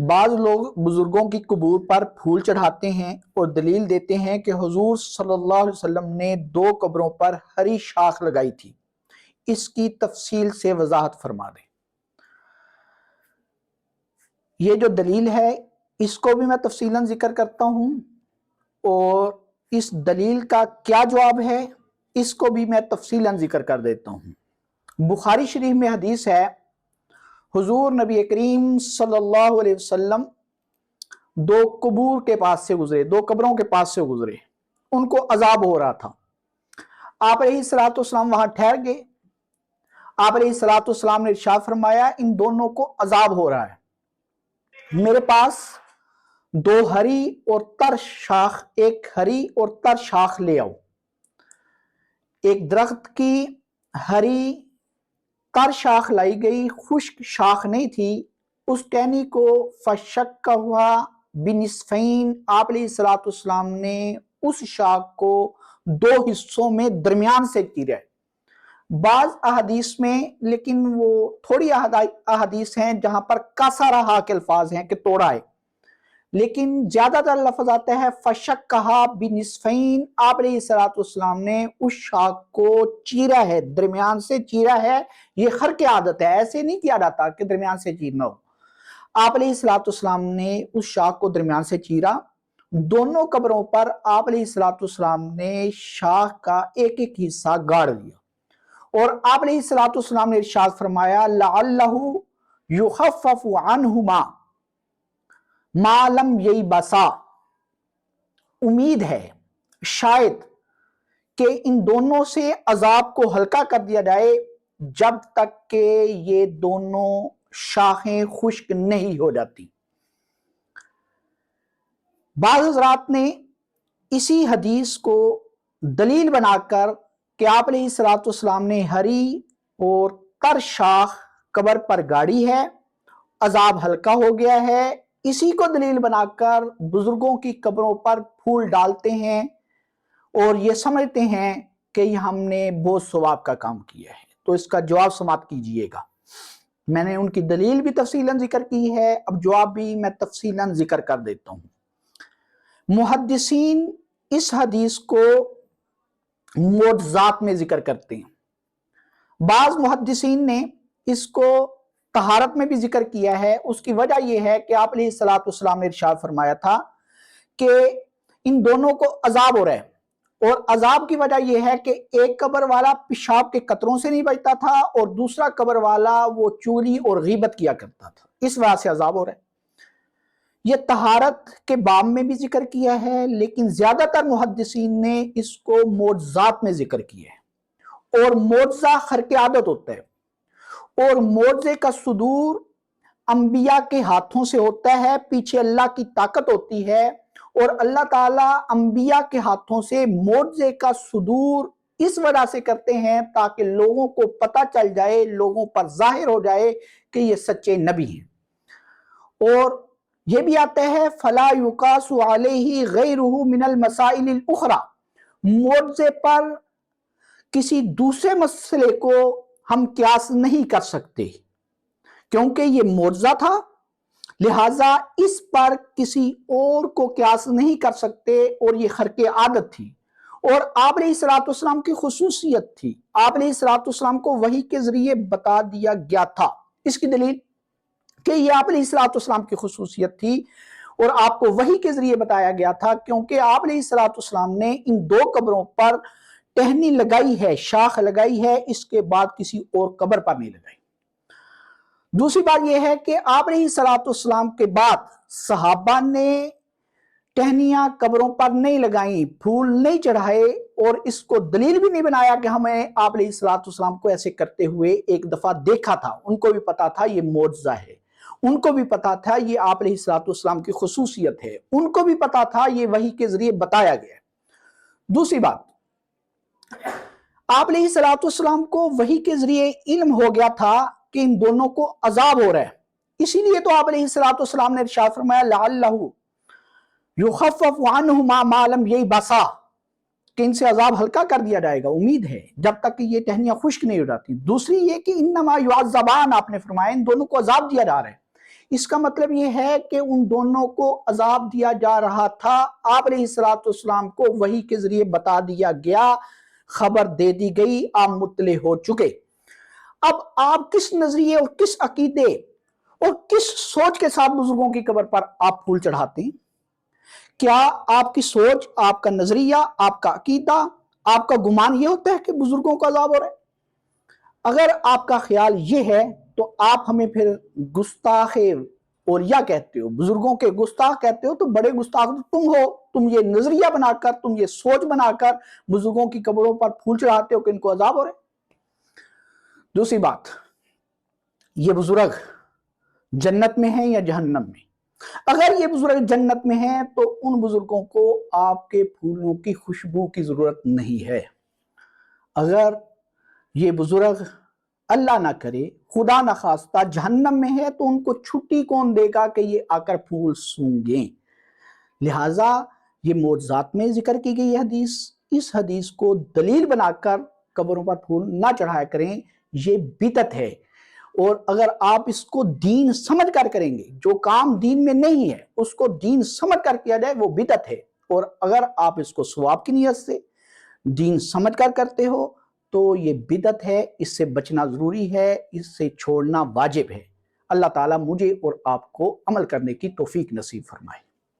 بعض لوگ بزرگوں کی قبور پر پھول چڑھاتے ہیں اور دلیل دیتے ہیں کہ حضور صلی اللہ علیہ وسلم نے 2 قبروں پر ہری شاخ لگائی تھی، اس کی تفصیل سے وضاحت فرما دیں۔ یہ جو دلیل ہے اس کو بھی میں تفصیلاً ذکر کرتا ہوں، اور اس دلیل کا کیا جواب ہے اس کو بھی میں تفصیلاً ذکر کر دیتا ہوں۔ بخاری شریف میں حدیث ہے، حضور نبی کریم صلی اللہ علیہ وسلم 2 قبور کے پاس سے گزرے، 2 قبروں کے پاس سے گزرے، ان کو عذاب ہو رہا تھا۔ آپ علیہ الصلوۃ والسلام وہاں ٹھہر گئے۔ آپ علیہ الصلوۃ والسلام نے ارشاد فرمایا، ان دونوں کو عذاب ہو رہا ہے، میرے پاس 2 ہری اور تر شاخ، ایک ہری اور تر شاخ لے آؤ۔ ایک درخت کی ہری تر شاخ لائی گئی، خشک شاخ نہیں تھی۔ اس ٹہنی کو فشکھا بنصفین، آپ علیہ الصلوۃ والسلام نے اس شاخ کو 2 حصوں میں درمیان سے چیرا ہے۔ بعض احادیث میں، لیکن وہ تھوڑی احادیث ہیں جہاں پر کسرہا کے الفاظ ہیں کہ توڑا ہے، لیکن زیادہ تر لفظ آتا ہے فشکھا بنصفین، آپ علیہ الصلوۃ والسلام نے اس شاخ کو چیرا ہے، درمیان سے چیرا ہے۔ یہ خرق عادت ہے، ایسے نہیں کیا جاتا کہ درمیان سے چیرنا ہو۔ آپ علیہ الصلوۃ والسلام نے اس شاخ کو درمیان سے چیرا۔ دونوں قبروں پر آپ علیہ الصلوۃ والسلام نے شاخ کا ایک ایک حصہ گاڑ دیا، اور آپ علیہ الصلوۃ والسلام نے ارشاد فرمایا، لعلہ یخفف عنہما ما لم ییبسا، امید ہے شاید کہ ان دونوں سے عذاب کو ہلکا کر دیا جائے جب تک کہ یہ دونوں شاخیں خشک نہیں ہو جاتی۔ بعض حضرات نے اسی حدیث کو دلیل بنا کر کہ آپ علیہ الصلوۃ والسلام نے ہری اور تر شاخ قبر پر گاڑی ہے، عذاب ہلکا ہو گیا ہے، اسی کو دلیل بنا کر بزرگوں کی قبروں پر پھول ڈالتے ہیں اور یہ سمجھتے ہیں کہ یہ ہم نے بہت ثواب کا کام کیا ہے۔ تو اس کا جواب سماعت کیجئے گا۔ میں نے ان کی دلیل بھی تفصیلاً ذکر کی ہے، اب جواب بھی میں تفصیلاً ذکر کر دیتا ہوں۔ محدثین اس حدیث کو معجزات میں ذکر کرتے ہیں۔ بعض محدثین نے اس کو طہارت میں بھی ذکر کیا ہے۔ اس کی وجہ یہ ہے کہ آپ علیہ الصلوۃ والسلام نے ارشاد فرمایا تھا کہ ان دونوں کو عذاب ہو رہا ہے، اور عذاب کی وجہ یہ ہے کہ ایک قبر والا پیشاب کے قطروں سے نہیں بچتا تھا اور دوسرا قبر والا وہ چوری اور غیبت کیا کرتا تھا، اس وجہ سے عذاب ہو رہا ہے۔ یہ طہارت کے باب میں بھی ذکر کیا ہے، لیکن زیادہ تر محدثین نے اس کو معجزات میں ذکر کیا ہے، اور معجزہ خرق عادت ہوتا ہے، اور معجزے کا صدور انبیاء کے ہاتھوں سے ہوتا ہے، پیچھے اللہ کی طاقت ہوتی ہے، اور اللہ تعالیٰ انبیاء کے ہاتھوں سے معجزے کا صدور اس وجہ سے کرتے ہیں تاکہ لوگوں کو پتہ چل جائے، لوگوں پر ظاہر ہو جائے کہ یہ سچے نبی ہیں۔ اور یہ بھی آتا ہے فَلَا يُقَاسُ عَلَيْهِ غَيْرُهُ مِنَ الْمَسَائِلِ الْأُخْرَى، معجزے پر کسی دوسرے مسئلے کو ہم قیاس نہیں کر سکتے، کیونکہ یہ معجزہ تھا، لہٰذا اس پر کسی اور کو قیاس نہیں کر سکتے، اور یہ خرق عادت تھی، اور آپ علیہ الصلوۃ والسلام کی خصوصیت تھی۔ آپ علیہ الصلوۃ والسلام کو وحی کے ذریعے بتا دیا گیا تھا۔ اس کی دلیل کہ یہ آپ علیہ الصلوۃ والسلام کی خصوصیت تھی اور آپ کو وحی کے ذریعے بتایا گیا تھا، کیونکہ آپ علیہ الصلوۃ والسلام نے ان 2 قبروں پر ٹہنی لگائی ہے، شاخ لگائی ہے، اس کے بعد کسی اور قبر پر نہیں لگائی۔ دوسری بات یہ ہے کہ آپ علیہ الصلوۃ والسلام کے بعد صحابہ نے ٹہنیاں قبروں پر نہیں لگائیں، پھول نہیں چڑھائے، اور اس کو دلیل بھی نہیں بنایا کہ ہمیں آپ علیہ الصلوۃ والسلام کو ایسے کرتے ہوئے ایک دفعہ دیکھا تھا۔ ان کو بھی پتا تھا یہ معجزہ ہے، ان کو بھی پتا تھا یہ آپ علیہ الصلوۃ والسلام کی خصوصیت ہے، ان کو بھی پتا تھا یہ وحی کے ذریعے بتایا گیا ہے۔ دوسری بات، آپ علیہ الصلوۃ والسلام کو وحی کے ذریعے علم ہو گیا تھا کہ ان دونوں کو عذاب ہو رہا ہے، اسی لیے تو آپ علیہ الصلوۃ والسلام نے ارشاد فرمایا لعلہ یخفف عنہما ما لم ییبسا، کہ ان سے عذاب ہلکا کر دیا جائے گا، امید ہے جب تک کہ یہ ٹہنیاں خشک نہیں ہو جاتی۔ دوسری یہ کہ انما یعذبان، آپ نے فرمایا ان دونوں کو عذاب دیا جا رہا ہے، اس کا مطلب یہ ہے کہ ان دونوں کو عذاب دیا جا رہا تھا، آپ علیہ السلام کو وحی کے ذریعے بتا دیا گیا، خبر دے دی گئی، آپ مطلع ہو چکے۔ اب آپ کس نظریے اور کس عقیدے اور کس سوچ کے ساتھ بزرگوں کی قبر پر آپ پھول چڑھاتے ہیں؟ کیا آپ کی سوچ، آپ کا نظریہ، آپ کا عقیدہ، آپ کا گمان یہ ہوتا ہے کہ بزرگوں کو عذاب ہو رہا ہے؟ اگر آپ کا خیال یہ ہے تو آپ ہمیں پھر گستاخ اولیاء کہتے ہو، بزرگوں کے گستاخ کہتے ہو، تو بڑے گستاخ تم ہو۔ تم یہ نظریہ بنا کر، تم یہ سوچ بنا کر بزرگوں کی قبروں پر پھول چڑھاتے ہو کہ ان کو عذاب ہو رہے۔ دوسری بات، یہ بزرگ جنت میں ہیں یا جہنم میں؟ اگر یہ بزرگ جنت میں ہیں تو ان بزرگوں کو آپ کے پھولوں کی خوشبو کی ضرورت نہیں ہے۔ اگر یہ بزرگ اللہ نہ کرے، خدا نہ خواستہ جہنم میں ہے تو ان کو چھٹی کون دے گا کہ یہ آ کر پھول سونگیں؟ لہٰذا یہ معجزات میں ذکر کی گئی حدیث، اس حدیث کو دلیل بنا کر قبروں پر پھول نہ چڑھایا کریں، یہ بدعت ہے۔ اور اگر آپ اس کو دین سمجھ کر کریں گے، جو کام دین میں نہیں ہے اس کو دین سمجھ کر کیا جائے وہ بدعت ہے۔ اور اگر آپ اس کو ثواب کی نیت سے دین سمجھ کر کرتے ہو تو یہ بدعت ہے، اس سے بچنا ضروری ہے، اس سے چھوڑنا واجب ہے۔ اللہ تعالیٰ مجھے اور آپ کو عمل کرنے کی توفیق نصیب فرمائے۔